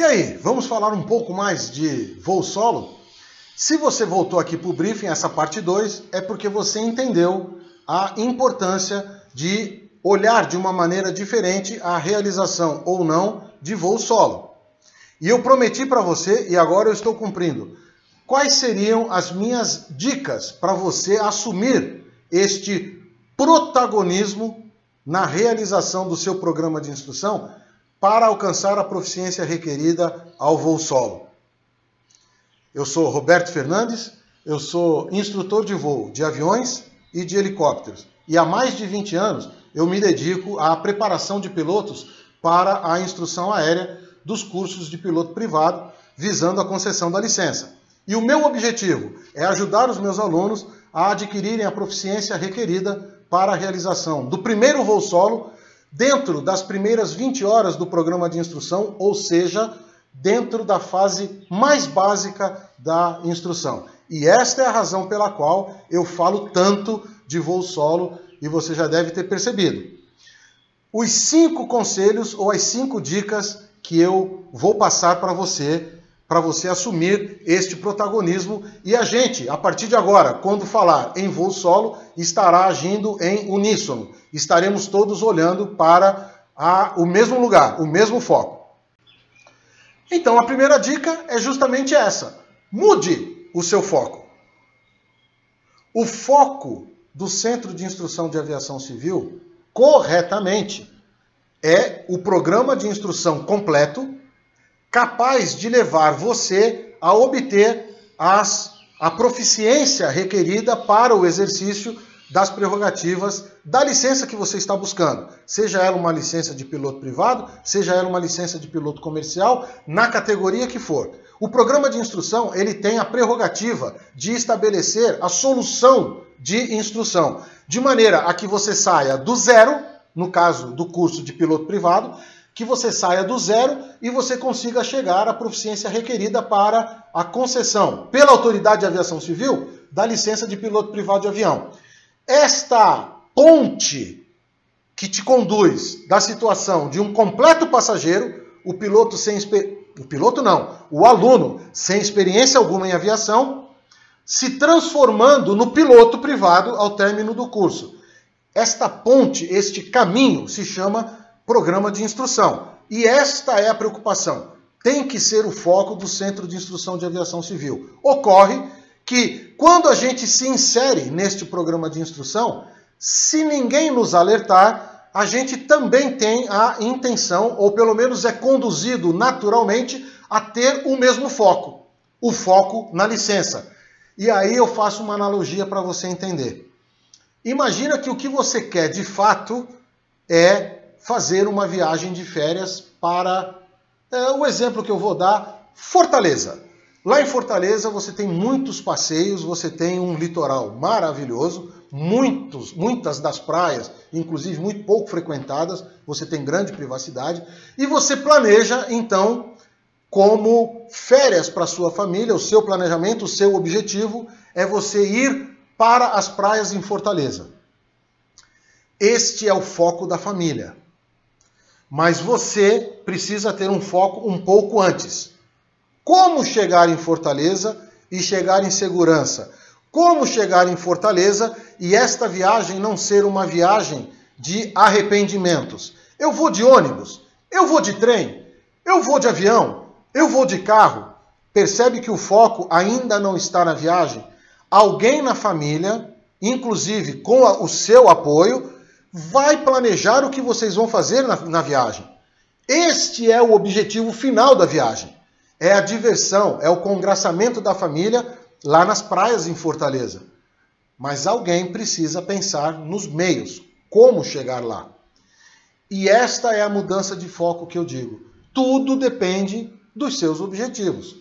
E aí, vamos falar um pouco mais de voo solo? Se você voltou aqui para o briefing, essa parte 2, é porque você entendeu a importância de olhar de uma maneira diferente a realização ou não de voo solo. E eu prometi para você, e agora eu estou cumprindo, quais seriam as minhas dicas para você assumir este protagonismo na realização do seu programa de instrução para alcançar a proficiência requerida ao voo solo. Eu sou Roberto Fernandes, eu sou instrutor de voo de aviões e de helicópteros. E há mais de 20 anos eu me dedico à preparação de pilotos para a instrução aérea dos cursos de piloto privado, visando a concessão da licença. E o meu objetivo é ajudar os meus alunos a adquirirem a proficiência requerida para a realização do primeiro voo solo dentro das primeiras 20 horas do programa de instrução, ou seja, dentro da fase mais básica da instrução. E esta é a razão pela qual eu falo tanto de voo solo e você já deve ter percebido. Os 5 conselhos ou as 5 dicas que eu vou passar para você assumir este protagonismo. E a gente, a partir de agora, quando falar em voo solo, estará agindo em uníssono. Estaremos todos olhando para o mesmo lugar, o mesmo foco. Então, a primeira dica é justamente essa. Mude o seu foco. O foco do Centro de Instrução de Aviação Civil, corretamente, é o programa de instrução completo, capaz de levar você a obter a proficiência requerida para o exercício das prerrogativas da licença que você está buscando. Seja ela uma licença de piloto privado, seja ela uma licença de piloto comercial, na categoria que for. O programa de instrução, ele tem a prerrogativa de estabelecer a solução de instrução, de maneira a que você saia do zero, no caso do curso de piloto privado, que você saia do zero e você consiga chegar à proficiência requerida para a concessão, pela Autoridade de Aviação Civil, da licença de piloto privado de avião. Esta ponte que te conduz da situação de um completo passageiro, o aluno sem experiência alguma em aviação, se transformando no piloto privado ao término do curso. Esta ponte, este caminho, se chama programa de instrução. E esta é a preocupação. Tem que ser o foco do Centro de Instrução de Aviação Civil. Ocorre que, quando a gente se insere neste programa de instrução, se ninguém nos alertar, a gente também tem a intenção, ou pelo menos é conduzido naturalmente, a ter o mesmo foco. O foco na licença. E aí eu faço uma analogia para você entender. Imagina que o que você quer de fato é fazer uma viagem de férias para, o exemplo que eu vou dar, Fortaleza. Lá em Fortaleza você tem muitos passeios, você tem um litoral maravilhoso, muitas das praias, inclusive muito pouco frequentadas, você tem grande privacidade, e você planeja, então, como férias para sua família, o seu planejamento, o seu objetivo é você ir para as praias em Fortaleza. Este é o foco da família. Mas você precisa ter um foco um pouco antes. Como chegar em Fortaleza e chegar em segurança? Como chegar em Fortaleza e esta viagem não ser uma viagem de arrependimentos? Eu vou de ônibus, eu vou de trem, eu vou de avião, eu vou de carro. Percebe que o foco ainda não está na viagem? Alguém na família, inclusive com o seu apoio, vai planejar o que vocês vão fazer na viagem. Este é o objetivo final da viagem. É a diversão, é o congraçamento da família lá nas praias em Fortaleza. Mas alguém precisa pensar nos meios, como chegar lá. E esta é a mudança de foco que eu digo. Tudo depende dos seus objetivos.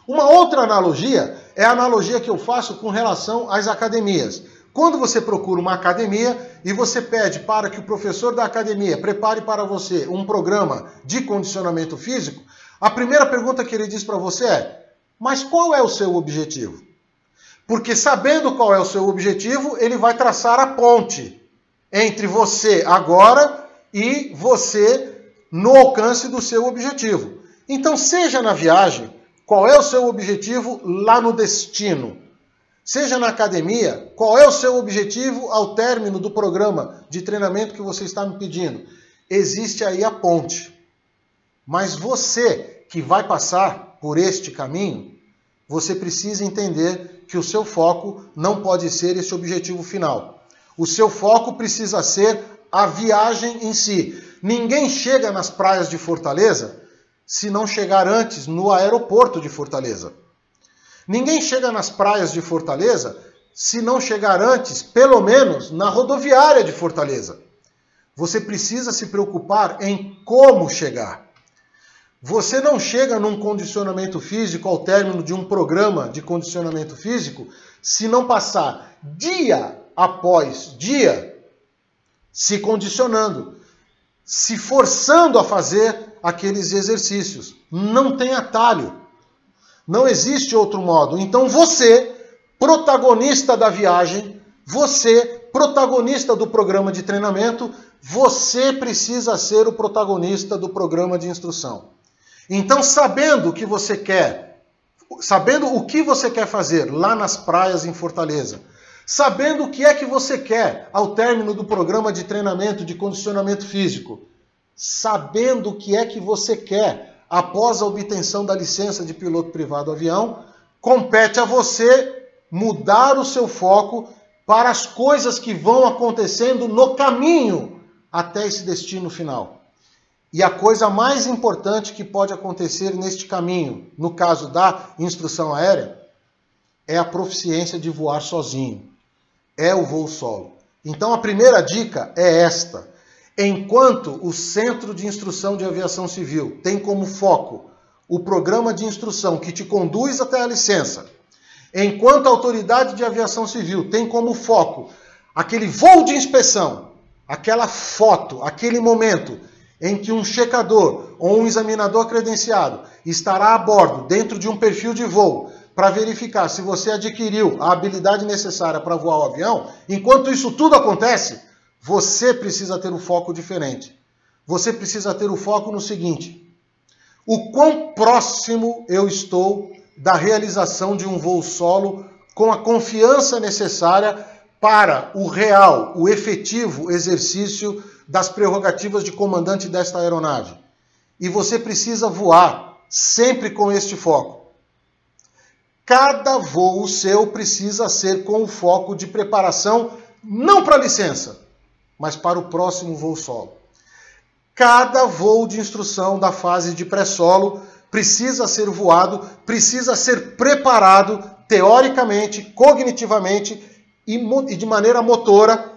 Uma outra analogia é a analogia que eu faço com relação às academias. Quando você procura uma academia e você pede para que o professor da academia prepare para você um programa de condicionamento físico, a primeira pergunta que ele diz para você é: mas qual é o seu objetivo? Porque sabendo qual é o seu objetivo, ele vai traçar a ponte entre você agora e você no alcance do seu objetivo. Então, seja na viagem, qual é o seu objetivo lá no destino? Seja na academia, qual é o seu objetivo ao término do programa de treinamento que você está me pedindo? Existe aí a ponte. Mas você que vai passar por este caminho, você precisa entender que o seu foco não pode ser esse objetivo final. O seu foco precisa ser a viagem em si. Ninguém chega nas praias de Fortaleza se não chegar antes no aeroporto de Fortaleza. Ninguém chega nas praias de Fortaleza se não chegar antes, pelo menos, na rodoviária de Fortaleza. Você precisa se preocupar em como chegar. Você não chega num condicionamento físico ao término de um programa de condicionamento físico se não passar dia após dia se condicionando, se forçando a fazer aqueles exercícios. Não tem atalho. Não existe outro modo. Então você, protagonista da viagem, você, protagonista do programa de treinamento, você precisa ser o protagonista do programa de instrução. Então, sabendo o que você quer, sabendo o que você quer fazer lá nas praias em Fortaleza, sabendo o que é que você quer ao término do programa de treinamento de condicionamento físico, sabendo o que é que você quer após a obtenção da licença de piloto privado avião, compete a você mudar o seu foco para as coisas que vão acontecendo no caminho até esse destino final. E a coisa mais importante que pode acontecer neste caminho, no caso da instrução aérea, é a proficiência de voar sozinho. É o voo solo. Então a primeira dica é esta. Enquanto o Centro de Instrução de Aviação Civil tem como foco o programa de instrução que te conduz até a licença, enquanto a Autoridade de Aviação Civil tem como foco aquele voo de inspeção, aquela foto, aquele momento em que um checador ou um examinador credenciado estará a bordo dentro de um perfil de voo para verificar se você adquiriu a habilidade necessária para voar o avião, enquanto isso tudo acontece, você precisa ter um foco diferente. Você precisa ter o foco no seguinte: o quão próximo eu estou da realização de um voo solo com a confiança necessária para o real, o efetivo exercício das prerrogativas de comandante desta aeronave. E você precisa voar sempre com este foco. Cada voo seu precisa ser com o foco de preparação, não para a licença, mas para o próximo voo solo. Cada voo de instrução da fase de pré-solo precisa ser voado, precisa ser preparado teoricamente, cognitivamente e de maneira motora,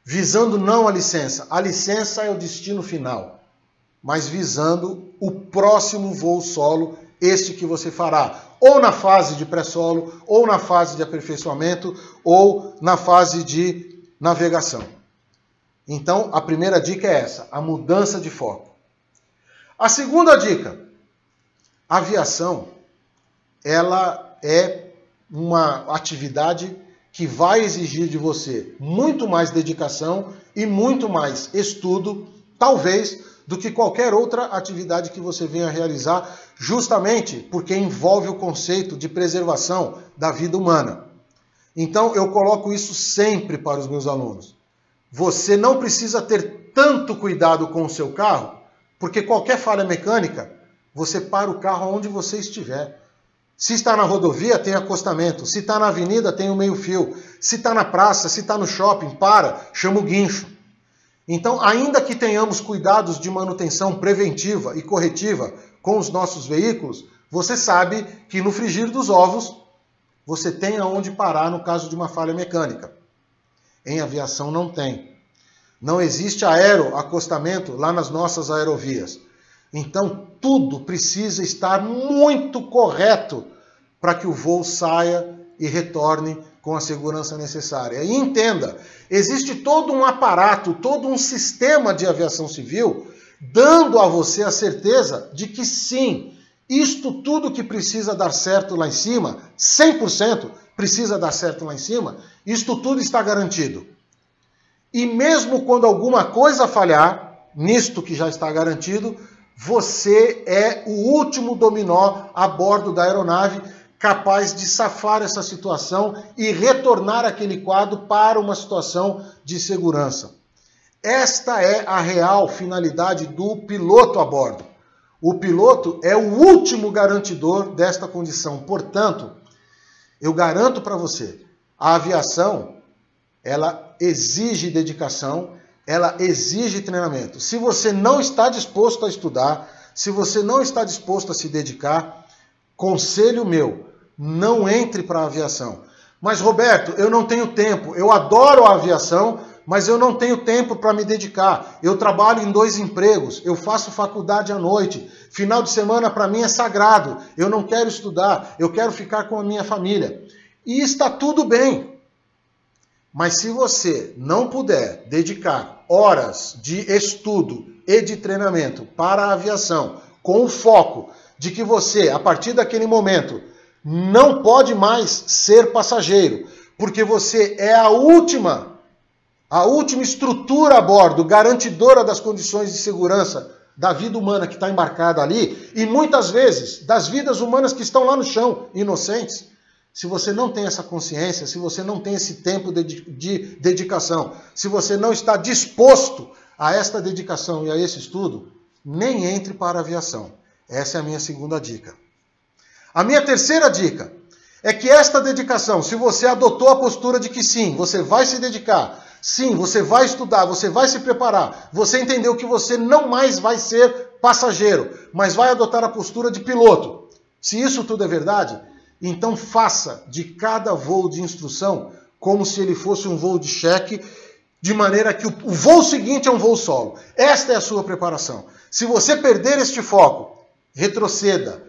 visando não a licença. A licença é o destino final, mas visando o próximo voo solo, este que você fará, ou na fase de pré-solo, ou na fase de aperfeiçoamento, ou na fase de navegação. Então, a primeira dica é essa, a mudança de foco. A segunda dica, a aviação, ela é uma atividade que vai exigir de você muito mais dedicação e muito mais estudo, talvez, do que qualquer outra atividade que você venha realizar, justamente porque envolve o conceito de preservação da vida humana. Então, eu coloco isso sempre para os meus alunos. Você não precisa ter tanto cuidado com o seu carro, porque qualquer falha mecânica, você para o carro onde você estiver. Se está na rodovia, tem acostamento. Se está na avenida, tem o meio-fio. Se está na praça, se está no shopping, chama o guincho. Então, ainda que tenhamos cuidados de manutenção preventiva e corretiva com os nossos veículos, você sabe que no frigir dos ovos, você tem aonde parar no caso de uma falha mecânica. Em aviação não tem. Não existe aeroacostamento lá nas nossas aerovias. Então, tudo precisa estar muito correto para que o voo saia e retorne com a segurança necessária. E entenda, existe todo um aparato, todo um sistema de aviação civil dando a você a certeza de que sim, isto tudo que precisa dar certo lá em cima, 100% precisa dar certo lá em cima, isto tudo está garantido. E mesmo quando alguma coisa falhar, nisto que já está garantido, você é o último dominó a bordo da aeronave capaz de safar essa situação e retornar aquele quadro para uma situação de segurança. Esta é a real finalidade do piloto a bordo. O piloto é o último garantidor desta condição. Portanto, eu garanto para você, a aviação, ela exige dedicação, ela exige treinamento. Se você não está disposto a estudar, se você não está disposto a se dedicar, conselho meu, não entre para a aviação. Mas, Roberto, eu não tenho tempo. Eu adoro a aviação, mas eu não tenho tempo para me dedicar. Eu trabalho em 2 empregos, eu faço faculdade à noite. Final de semana para mim é sagrado. Eu não quero estudar, eu quero ficar com a minha família. E está tudo bem. Mas se você não puder dedicar horas de estudo e de treinamento para a aviação, com o foco de que você, a partir daquele momento, não pode mais ser passageiro, porque você é a última estrutura a bordo, garantidora das condições de segurança da vida humana que está embarcada ali, e muitas vezes das vidas humanas que estão lá no chão, inocentes. Se você não tem essa consciência, se você não tem esse tempo de dedicação, se você não está disposto a esta dedicação e a esse estudo, nem entre para a aviação. Essa é a minha segunda dica. A minha terceira dica é que esta dedicação, se você adotou a postura de que sim, você vai se dedicar, sim, você vai estudar, você vai se preparar, você entendeu que você não mais vai ser passageiro, mas vai adotar a postura de piloto. Se isso tudo é verdade, então faça de cada voo de instrução como se ele fosse um voo de cheque, de maneira que o voo seguinte é um voo solo. Esta é a sua preparação. Se você perder este foco, retroceda,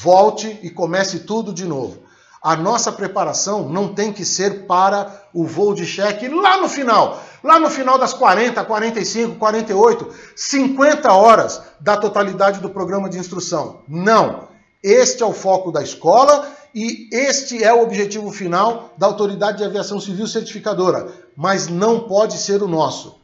volte e comece tudo de novo. A nossa preparação não tem que ser para o voo de cheque lá no final das 40, 45, 48, 50 horas da totalidade do programa de instrução. Não. Este é o foco da escola e este é o objetivo final da Autoridade de Aviação Civil Certificadora, mas não pode ser o nosso.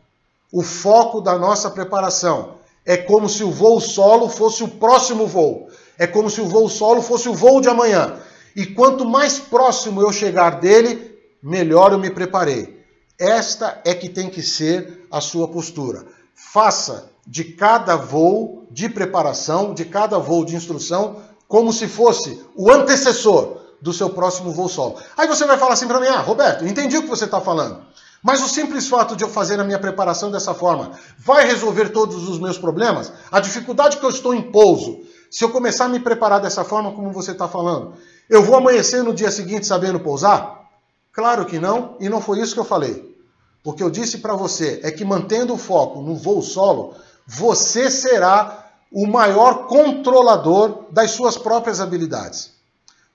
O foco da nossa preparação é como se o voo solo fosse o próximo voo. É como se o voo solo fosse o voo de amanhã. E quanto mais próximo eu chegar dele, melhor eu me preparei. Esta é que tem que ser a sua postura. Faça de cada voo de preparação, de cada voo de instrução, como se fosse o antecessor do seu próximo voo solo. Aí você vai falar assim para mim, Roberto, entendi o que você está falando. Mas o simples fato de eu fazer a minha preparação dessa forma vai resolver todos os meus problemas? A dificuldade que eu estou em pouso, se eu começar a me preparar dessa forma como você está falando, eu vou amanhecer no dia seguinte sabendo pousar? Claro que não, e não foi isso que eu falei. O que eu disse para você é que mantendo o foco no voo solo, você será o maior controlador das suas próprias habilidades.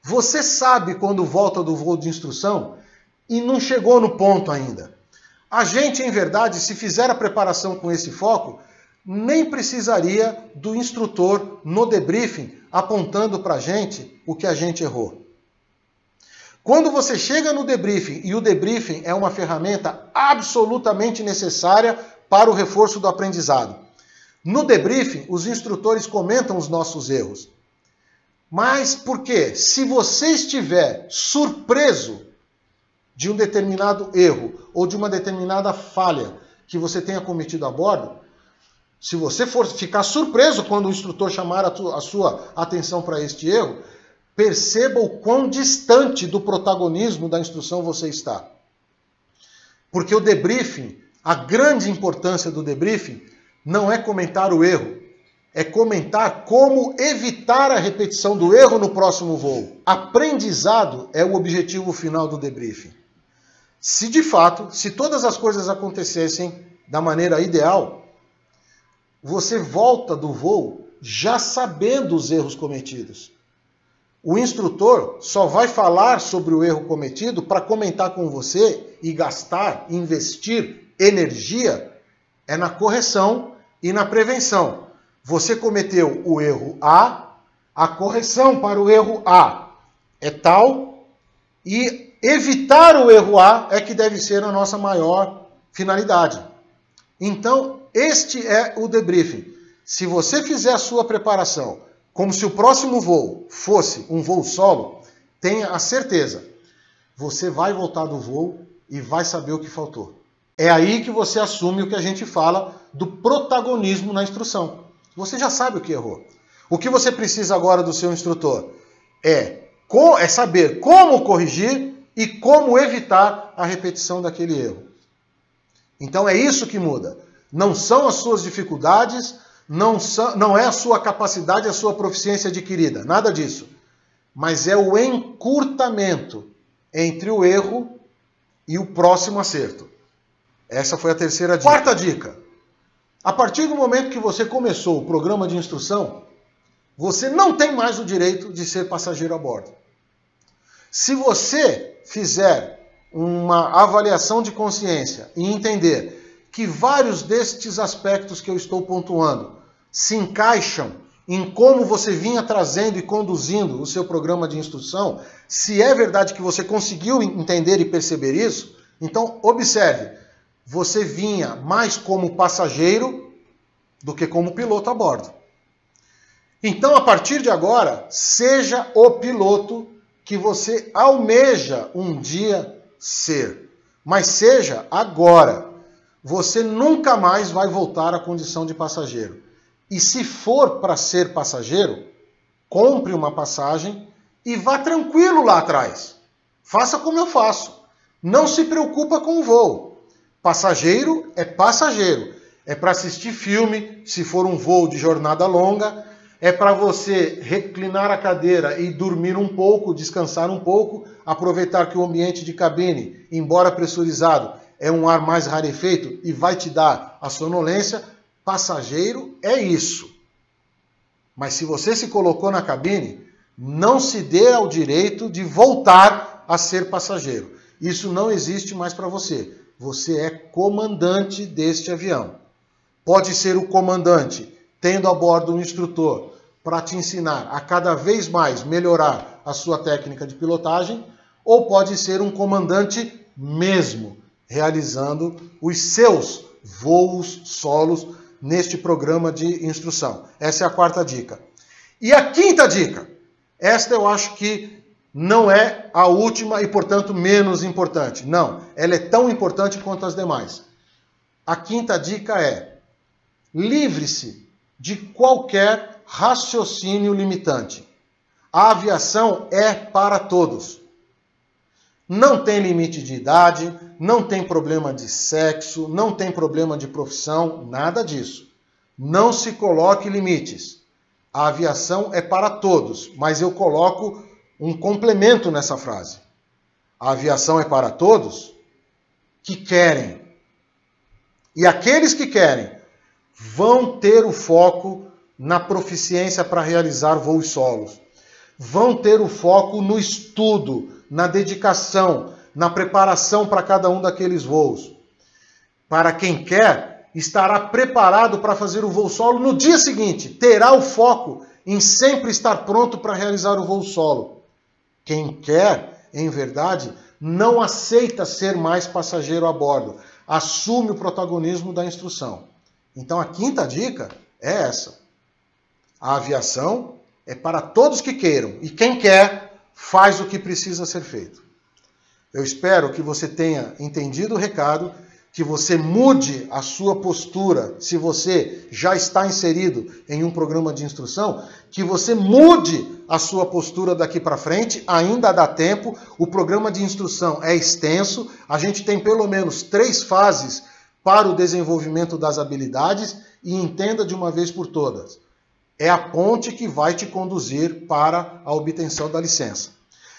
Você sabe quando volta do voo de instrução e não chegou no ponto ainda. A gente, em verdade, se fizer a preparação com esse foco, nem precisaria do instrutor no debriefing apontando para a gente o que a gente errou. Quando você chega no debriefing, e o debriefing é uma ferramenta absolutamente necessária para o reforço do aprendizado. No debriefing, os instrutores comentam os nossos erros. Mas por quê? Se você estiver surpreso de um determinado erro ou de uma determinada falha que você tenha cometido a bordo, se você for ficar surpreso quando o instrutor chamar a sua atenção para este erro, perceba o quão distante do protagonismo da instrução você está. Porque o debriefing, a grande importância do debriefing, não é comentar o erro, é comentar como evitar a repetição do erro no próximo voo. Aprendizado é o objetivo final do debriefing. Se de fato, se todas as coisas acontecessem da maneira ideal, você volta do voo já sabendo os erros cometidos. O instrutor só vai falar sobre o erro cometido para comentar com você e gastar, investir energia é na correção e na prevenção. Você cometeu o erro A, a correção para o erro A é tal e evitar o erro A é que deve ser a nossa maior finalidade. Então, este é o debriefing. Se você fizer a sua preparação como se o próximo voo fosse um voo solo, tenha a certeza, você vai voltar do voo e vai saber o que faltou. É aí que você assume o que a gente fala do protagonismo na instrução. Você já sabe o que errou. O que você precisa agora do seu instrutor é saber como corrigir e como evitar a repetição daquele erro. Então é isso que muda. Não são as suas dificuldades, não é a sua capacidade, a sua proficiência adquirida, nada disso. Mas é o encurtamento entre o erro e o próximo acerto. Essa foi a terceira dica. Quarta dica. A partir do momento que você começou o programa de instrução, você não tem mais o direito de ser passageiro a bordo. Se você fizer uma avaliação de consciência e entender que vários destes aspectos que eu estou pontuando se encaixam em como você vinha trazendo e conduzindo o seu programa de instrução, se é verdade que você conseguiu entender e perceber isso, então observe, você vinha mais como passageiro do que como piloto a bordo. Então, a partir de agora, seja o piloto que você almeja um dia ser. Mas seja agora. Você nunca mais vai voltar à condição de passageiro. E se for para ser passageiro, compre uma passagem e vá tranquilo lá atrás. Faça como eu faço. Não se preocupa com o voo. Passageiro é passageiro. É para assistir filme, se for um voo de jornada longa. É para você reclinar a cadeira e dormir um pouco, descansar um pouco, aproveitar que o ambiente de cabine, embora pressurizado, é um ar mais rarefeito e vai te dar a sonolência. Passageiro é isso. Mas se você se colocou na cabine, não se dê ao direito de voltar a ser passageiro. Isso não existe mais para você. Você é comandante deste avião. Pode ser o comandante tendo a bordo um instrutor para te ensinar a cada vez mais melhorar a sua técnica de pilotagem, ou pode ser um comandante mesmo, realizando os seus voos solos neste programa de instrução. Essa é a quarta dica. E a quinta dica, esta eu acho que não é a última e, portanto, menos importante. Não, ela é tão importante quanto as demais. A quinta dica é: livre-se de qualquer raciocínio limitante. A aviação é para todos. Não tem limite de idade, não tem problema de sexo, não tem problema de profissão, nada disso. Não se coloque limites. A aviação é para todos, mas eu coloco um complemento nessa frase. A aviação é para todos que querem. E aqueles que querem vão ter o foco na proficiência para realizar voos solos. Vão ter o foco no estudo, na dedicação, na preparação para cada um daqueles voos. Para quem quer, estará preparado para fazer o voo solo no dia seguinte. Terá o foco em sempre estar pronto para realizar o voo solo. Quem quer, em verdade, não aceita ser mais passageiro a bordo. Assume o protagonismo da instrução. Então a quinta dica é essa. A aviação é para todos que queiram. E quem quer, faz o que precisa ser feito. Eu espero que você tenha entendido o recado, que você mude a sua postura, se você já está inserido em um programa de instrução, que você mude a sua postura daqui para frente, ainda dá tempo, o programa de instrução é extenso, a gente tem pelo menos 3 fases para o desenvolvimento das habilidades e entenda de uma vez por todas, é a ponte que vai te conduzir para a obtenção da licença.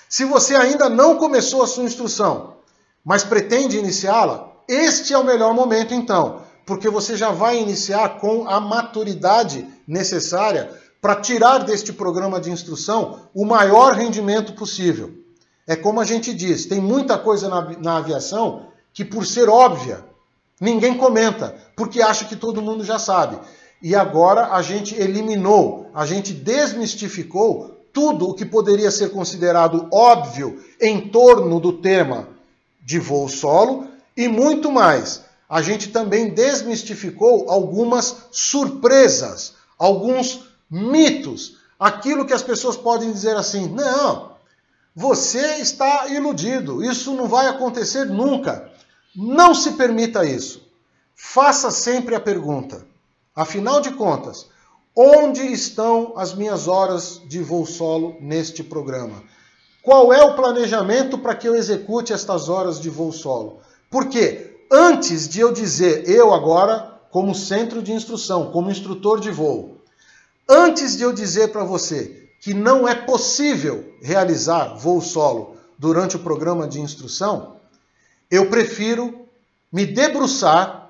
Se você ainda não começou a sua instrução, mas pretende iniciá-la, este é o melhor momento então, porque você já vai iniciar com a maturidade necessária para tirar deste programa de instrução o maior rendimento possível. É como a gente diz, tem muita coisa na aviação que, por ser óbvia, ninguém comenta, porque acha que todo mundo já sabe. E agora a gente eliminou, a gente desmistificou tudo o que poderia ser considerado óbvio em torno do tema de voo solo e muito mais. A gente também desmistificou algumas surpresas, alguns mitos, aquilo que as pessoas podem dizer assim, não, você está iludido, isso não vai acontecer nunca. Não se permita isso. Faça sempre a pergunta, afinal de contas, onde estão as minhas horas de voo solo neste programa? Qual é o planejamento para que eu execute estas horas de voo solo? Porque antes de eu dizer, eu agora, como centro de instrução, como instrutor de voo, antes de eu dizer para você que não é possível realizar voo solo durante o programa de instrução, eu prefiro me debruçar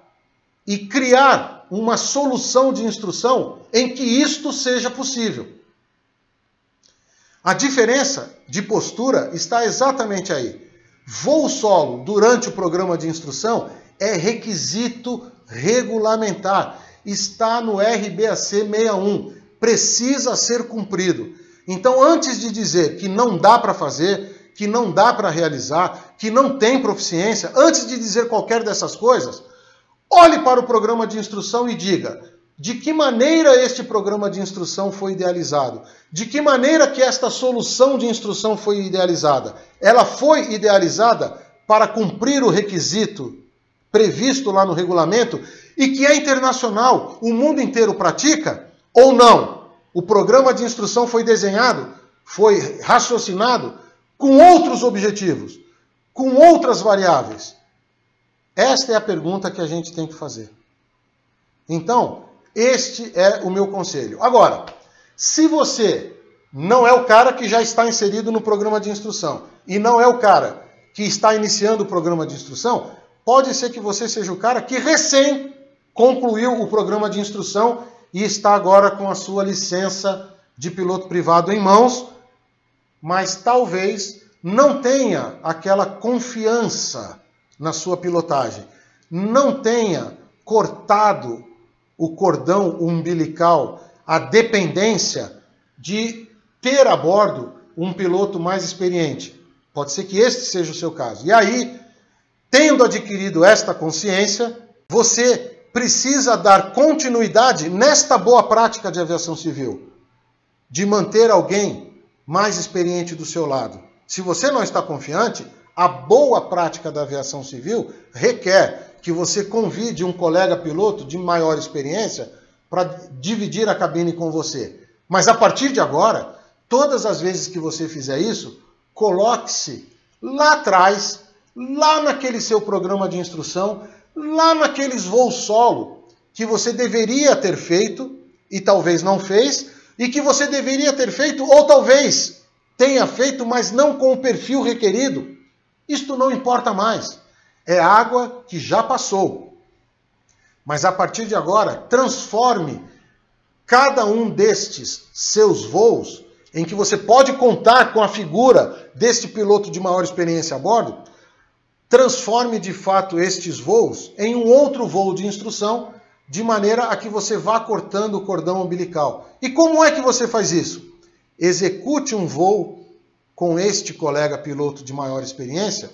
e criar uma solução de instrução em que isto seja possível. A diferença de postura está exatamente aí. Voo solo durante o programa de instrução é requisito regulamentar. Está no RBAC 61. Precisa ser cumprido. Então, antes de dizer que não dá para fazer, que não dá para realizar, que não tem proficiência, antes de dizer qualquer dessas coisas, olhe para o programa de instrução e diga de que maneira este programa de instrução foi idealizado, de que maneira que esta solução de instrução foi idealizada. Ela foi idealizada para cumprir o requisito previsto lá no regulamento e que é internacional, o mundo inteiro pratica ou não? O programa de instrução foi desenhado, foi raciocinado com outros objetivos, com outras variáveis. Esta é a pergunta que a gente tem que fazer. Então, este é o meu conselho. Agora, se você não é o cara que já está inserido no programa de instrução e não é o cara que está iniciando o programa de instrução, pode ser que você seja o cara que recém concluiu o programa de instrução e está agora com a sua licença de piloto privado em mãos, mas talvez não tenha aquela confiança na sua pilotagem, não tenha cortado o cordão umbilical, a dependência de ter a bordo um piloto mais experiente. Pode ser que este seja o seu caso. E aí, tendo adquirido esta consciência, você precisa dar continuidade nesta boa prática de aviação civil, de manter alguém mais experiente do seu lado. Se você não está confiante, a boa prática da aviação civil requer que você convide um colega piloto de maior experiência para dividir a cabine com você. Mas a partir de agora, todas as vezes que você fizer isso, coloque-se lá atrás, lá naquele seu programa de instrução, lá naqueles voos solo que você deveria ter feito e talvez não fez, e que você deveria ter feito ou talvez tenha feito, mas não com o perfil requerido. Isto não importa mais. É água que já passou. Mas a partir de agora, transforme cada um destes seus voos, em que você pode contar com a figura deste piloto de maior experiência a bordo, transforme de fato estes voos em um outro voo de instrução, de maneira a que você vá cortando o cordão umbilical. E como é que você faz isso? Execute um voo com este colega piloto de maior experiência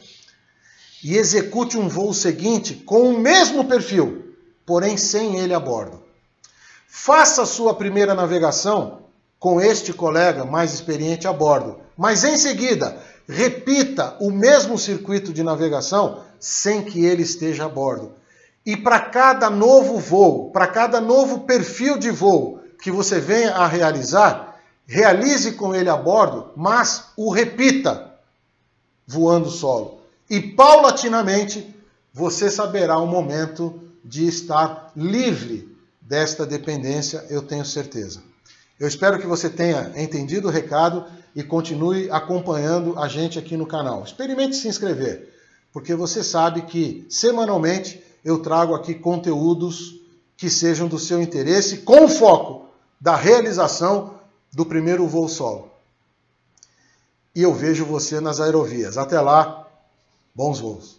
e execute um voo seguinte com o mesmo perfil, porém sem ele a bordo. Faça a sua primeira navegação com este colega mais experiente a bordo, mas em seguida repita o mesmo circuito de navegação sem que ele esteja a bordo. E para cada novo voo, para cada novo perfil de voo que você venha a realizar, realize com ele a bordo, mas o repita voando solo. E paulatinamente você saberá o momento de estar livre desta dependência, eu tenho certeza. Eu espero que você tenha entendido o recado e continue acompanhando a gente aqui no canal. Experimente se inscrever, porque você sabe que semanalmente eu trago aqui conteúdos que sejam do seu interesse, com o foco da realização do primeiro voo solo. E eu vejo você nas aerovias. Até lá, bons voos.